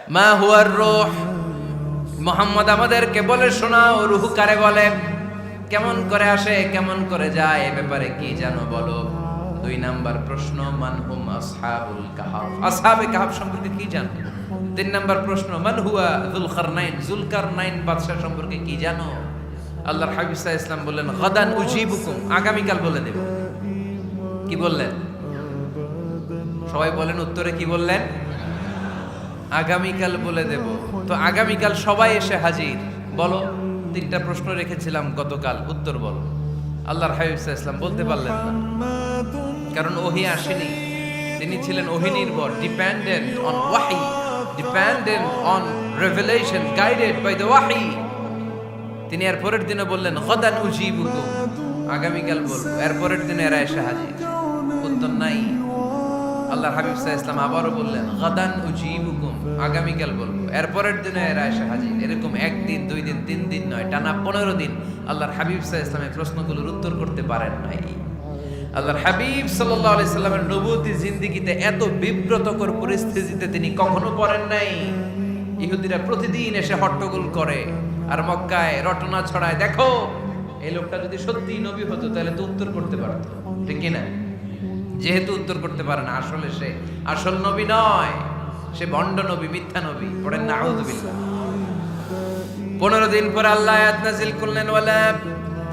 মা হুয়ার রূহ, মুহাম্মদ আমাদেরকে বলে শোনাও রূহ কারে বলে, কেমন করে আসে, কেমন করে যায়, এ ব্যাপারে কি জানো বলো। 2 নাম্বার প্রশ্ন, মান হুম আসহাবুল কাহাফ, আসহাবে কাহাফ সম্পর্কে কি জানো। 3 নাম্বার প্রশ্ন, মান হুয়া যুলকারনাইন, যুলকারনাইন বাদশা সম্পর্কে কি জানো। আল্লাহর হাবিব সাল্লাল্লাহু আলাইহি ওয়াসাল্লাম বললেন গাদান উজিবুকুম, আগামীকাল বলে দেব। কি বললেন? সবাই বলেন উত্তরে কি বললেন? আগামীকাল বলে দেব। তো আগামীকাল সবাই এসে হাজির। বলো, 3টা প্রশ্ন রেখেছিলাম গতকাল, উত্তর বলো। আল্লাহর হাবিব সাল্লাল্লাহু আলাইহি ওয়াসাল্লাম বলতে পারলেন না, কারণ ওহী আসেনি। তিনি ছিলেন ওহী নির্ভর, ডিপেন্ডেন্ট অন ওয়াহি, dependent on revelation, guided by the ওয়াহি। তিনি এর পরের দিনে বললেন গাদান উজিবুকুম, আগামীকাল বলবো। এর পরের দিনে এরা এসে হাজির, উত্তর নাই। আল্লাহর হাবিব সাল্লাল্লাহু আলাইহি ওয়াসাল্লাম আবারও বললেন গাদান উজিবুকুম, আগামীকাল বলবো। এর পরের দিনে এরা এসে হাজির। এরকম 1 দিন 2 দিন 3 দিন নয়, টানা 15 দিন আল্লাহর হাবিব সাল্লাল্লাহু আলাইহি ওয়াসাল্লামের প্রশ্নগুলোর উত্তর করতে পারেন নাই। আল্লাহর হাবিব সাল্লাল্লাহু আলাইহি সাল্লামের নবুয়তী জিন্দেগিতে এত বিব্রতকর পরিস্থিতিতে তিনি কখনো পড়েন নাই। ইহুদিরা প্রতিদিন এসে হট্টগোল করে আর মক্কায় রটনা ছড়ায়, দেখো এই লোকটা যদি সত্যি নবী হতো তাহলে তো উত্তর করতে পারতো, ঠিক কি না? যেহেতু উত্তর করতে পারে না, আসলে সে আসল নবী নয়, সে ভণ্ড নবী, মিথ্যা নবী। পড়েন নাউযুবিল্লাহ। 15 দিন পর আল্লাহ আয়াত নাযিল করলেন, ওয়ালা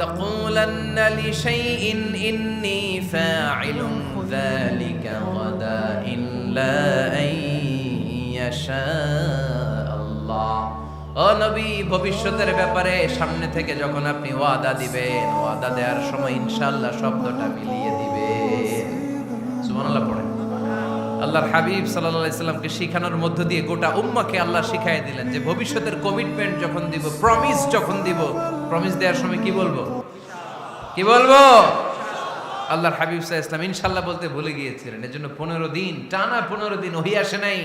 তাকুলান্না লিশাইইন ইন্নী ফাইলুন যালিকা গাদা ইল্লা আইয়াশা আল্লাহ। ও নবী, ভবিষ্যতের ব্যাপারে সামনে থেকে যখন আপনি ওয়াদা দিবেন, ওয়াদা দেওয়ার সময় ইনশাআল্লাহ শব্দটা মিলিয়ে দিবেন। সুবহানাল্লাহ পড়েন। আল্লাহর হাবিব সাল্লাল্লাহু আলাইহি সাল্লামকে শিখানোর মধ্য দিয়ে গোটা উম্মাহকে আল্লাহ শিখাইয়ে দিলেন যে ভবিষ্যতের কমিটমেন্ট যখন দিব, প্রমিস যখন দিব, প্রমিস দেওয়ার সময় কি বলবো? কি বলবো? আল্লাহর হাবিব সাল্লাল্লাহু আলাইহি সাল্লাম ইনশাআল্লাহ বলতে ভুলে গিয়েছিলেন। এজন্য 15 দিন, টানা 15 দিন ওহী আসে নাই।